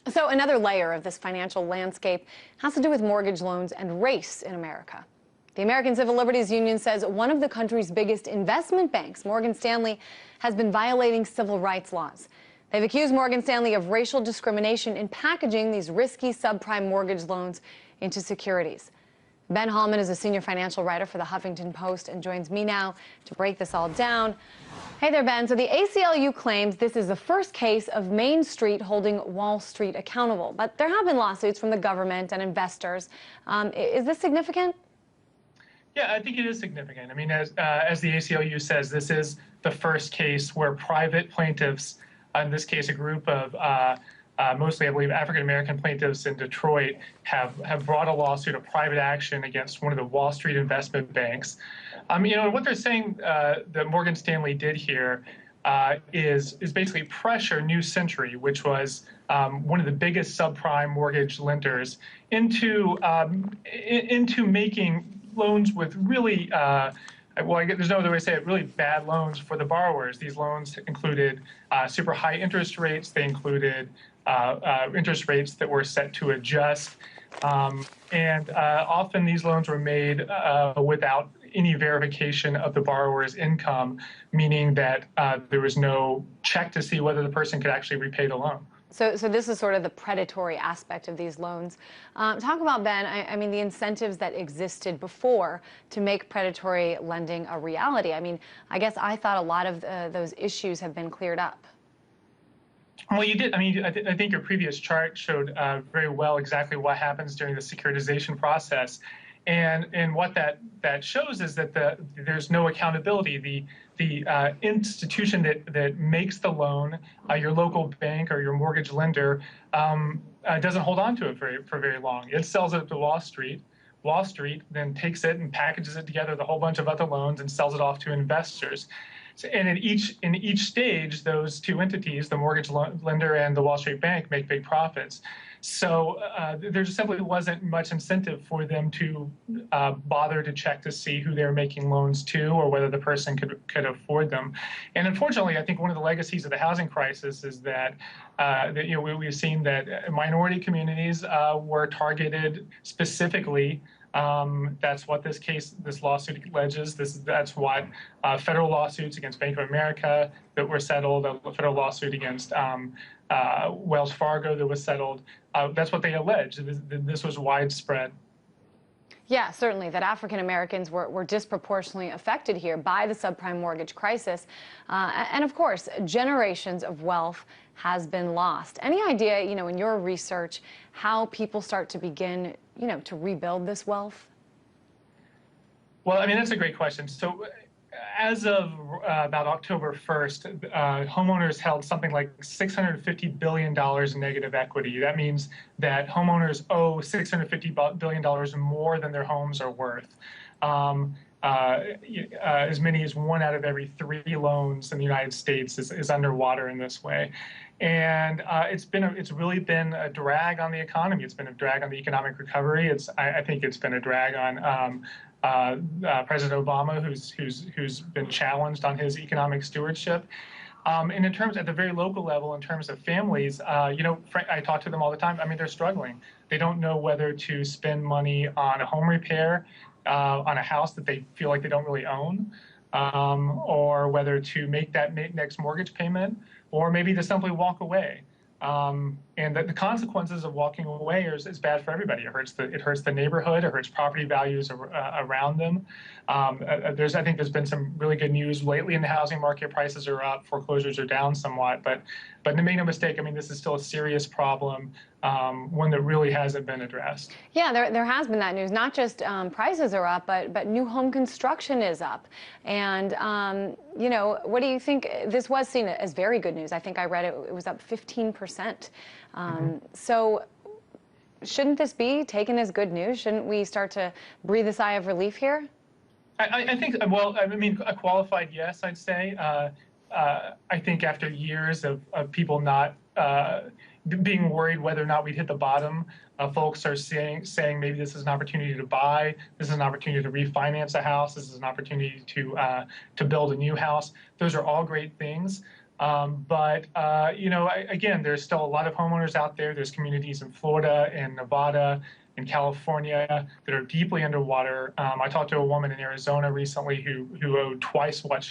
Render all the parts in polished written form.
So another layer of this financial landscape has to do with mortgage loans and race in America. The American Civil Liberties Union says one of the country's biggest investment banks, Morgan Stanley, has been violating civil rights laws. They've accused Morgan Stanley of racial discrimination in packaging these risky subprime mortgage loans into securities. Ben Hallman is a senior financial writer for the Huffington Post and joins me now to break this all down. Hey there, Ben. So the ACLU claims this is the first case of Main Street holding Wall Street accountable, but there have been lawsuits from the government and investors. Is this significant? Yeah, I think it is significant. I mean, as the ACLU says, this is the first case where private plaintiffs, in this case, a group of mostly, I believe, African-American plaintiffs in Detroit, have brought a lawsuit, a private action against one of the Wall Street investment banks. What they're saying that Morgan Stanley did here is basically pressure New Century, which was one of the biggest subprime mortgage lenders, into making loans with really, there's no other way to say it, really bad loans for the borrowers. These loans included super high interest rates. They included interest rates that were set to adjust. And often these loans were made without any verification of the borrower's income, meaning that there was no check to see whether the person could actually repay the loan. So this is sort of the predatory aspect of these loans. Talk about, Ben, I mean, the incentives that existed before to make predatory lending a reality. I mean, I guess I thought a lot of those issues have been cleared up. Well, you did. I mean, I think your previous chart showed very well exactly what happens during the securitization process. And what that shows is that there's no accountability. The institution that makes the loan, your local bank or your mortgage lender, doesn't hold on to it for very long. It sells it to Wall Street. Wall Street then takes it and packages it together with a whole bunch of other loans and sells it off to investors. So, and in each stage, those two entities, the mortgage lender and the Wall Street bank, make big profits. So there just simply wasn't much incentive for them to bother to check to see who they're making loans to or whether the person could afford them. And unfortunately, I think one of the legacies of the housing crisis is that we've seen that minority communities were targeted specifically. That's what this lawsuit alleges. That's what federal lawsuits against Bank of America that were settled, a federal lawsuit against Wells Fargo that was settled. That's what they allege. This was widespread. Yeah, certainly, that African Americans were disproportionately affected here by the subprime mortgage crisis. And of course, generations of wealth has been lost. Any idea, in your research, how people start to begin, to rebuild this wealth? Well, I mean, that's a great question. So as of about October 1st, homeowners held something like $650 billion in negative equity. That means that homeowners owe $650 billion more than their homes are worth. As many as 1 out of every 3 loans in the United States is underwater in this way. And it's really been a drag on the economy. It's been a drag on the economic recovery. I think it's been a drag on President Obama, who's been challenged on his economic stewardship. And in terms, at the very local level, in terms of families, I talk to them all the time. I mean, they're struggling. They don't know whether to spend money on a home repair, on a house that they feel like they don't really own, or whether to make that next mortgage payment, or maybe to simply walk away. And the consequences of walking away is bad for everybody. It hurts the neighborhood. It hurts property values around them. I think there's been some really good news lately in the housing market. Prices are up, foreclosures are down somewhat, but make no mistake, I mean, this is still a serious problem, one that really hasn't been addressed. Yeah, there has been that news. Not just prices are up, but new home construction is up. And what do you think? This was seen as very good news. I think I read it was up 15%. So shouldn't this be taken as good news? Shouldn't we start to breathe a sigh of relief here? I think, well, I mean, a qualified yes, I'd say. I think after years of people not being worried whether or not we'd hit the bottom, folks are saying maybe this is an opportunity to buy, this is an opportunity to refinance a house, this is an opportunity to build a new house. Those are all great things. Again, there's still a lot of homeowners out there. There's communities in Florida and Nevada and California that are deeply underwater. I talked to a woman in Arizona recently who owed twice what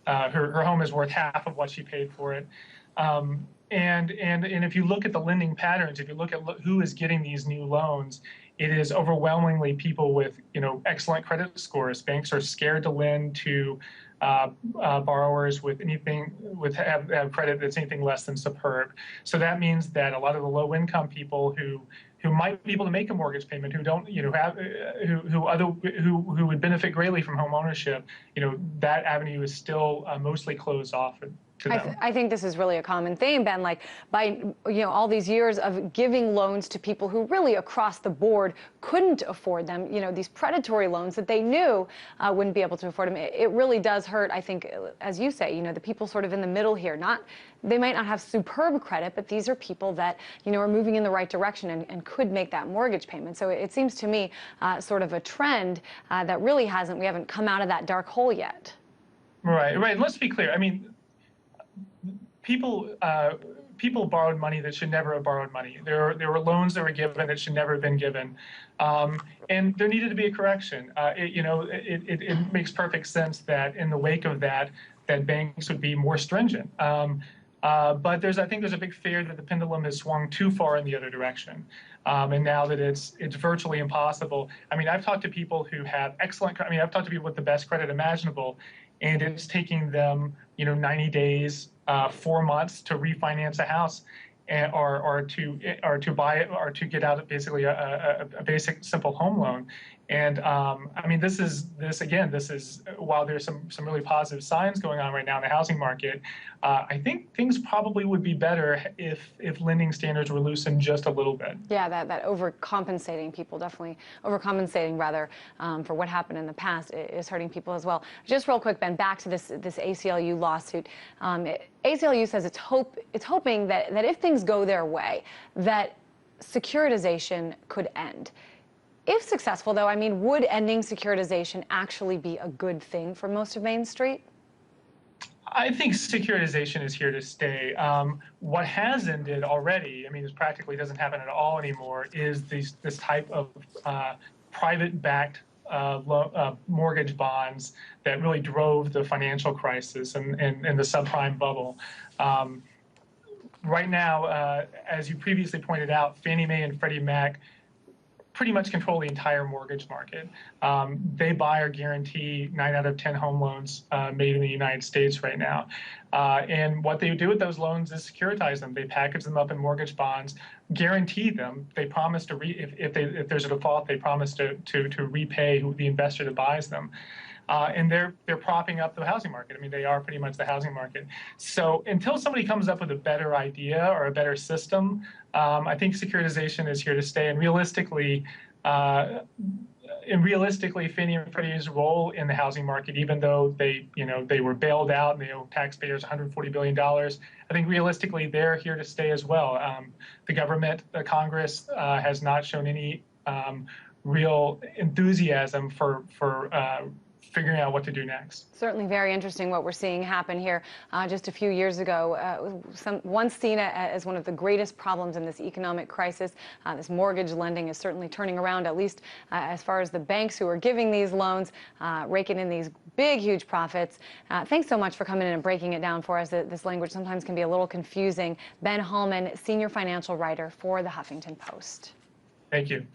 her home is worth half of what she paid for it. And if you look at the lending patterns, if you look at who is getting these new loans, it is overwhelmingly people with excellent credit scores. Banks are scared to lend to borrowers with have credit that's anything less than superb. So that means that a lot of the low-income people who might be able to make a mortgage payment, who don't, who would benefit greatly from home ownership, that avenue is still mostly closed off to them. I think this is really a common theme, Ben, like by all these years of giving loans to people who really across the board couldn't afford them, these predatory loans that they knew wouldn't be able to afford them. It really does hurt, I think, as you say, the people sort of in the middle here. They might not have superb credit, but these are people that, are moving in the right direction and could make that mortgage payment. So it seems to me sort of a trend that really we haven't come out of that dark hole yet. Right. Let's be clear. I mean, people borrowed money that should never have borrowed money. There were loans that were given that should never have been given, and there needed to be a correction. It makes perfect sense that in the wake of that banks would be more stringent. But I think there's a big fear that the pendulum has swung too far in the other direction, and now that it's virtually impossible. I mean, I've talked to people who have I've talked to people with the best credit imaginable, and it's taking them 90 days, 4 months to refinance a house, or to buy it, or to get out basically a basic simple home loan. And I mean, this is while there's some really positive signs going on right now in the housing market, I think things probably would be better if lending standards were loosened just a little bit. Yeah, that overcompensating people, definitely overcompensating rather for what happened in the past is hurting people as well. Just real quick, Ben, back to this ACLU lawsuit. ACLU says it's hoping that if things go their way, that securitization could end. If successful, though, I mean, would ending securitization actually be a good thing for most of Main Street? I think securitization is here to stay. What has ended already, I mean, this practically doesn't happen at all anymore, is this type of private-backed mortgage bonds that really drove the financial crisis and the subprime bubble. Right now, as you previously pointed out, Fannie Mae and Freddie Mac pretty much control the entire mortgage market. They buy or guarantee 9 out of 10 home loans made in the United States right now. And what they do with those loans is securitize them. They package them up in mortgage bonds, guarantee them. They promise to if there's a default, they promise to repay the investor that buys them. And they're propping up the housing market. I mean, they are pretty much the housing market. So until somebody comes up with a better idea or a better system, I think securitization is here to stay. And realistically, Fannie and Freddie's role in the housing market, even though they were bailed out and they owe taxpayers $140 billion, I think realistically they're here to stay as well. The government, the Congress, has not shown any real enthusiasm for figuring out what to do next. Certainly very interesting what we're seeing happen here. Just a few years ago, once seen as one of the greatest problems in this economic crisis, this mortgage lending is certainly turning around, at least as far as the banks who are giving these loans, raking in these big, huge profits. Thanks so much for coming in and breaking it down for us. This language sometimes can be a little confusing. Ben Hallman, senior financial writer for the Huffington Post. Thank you.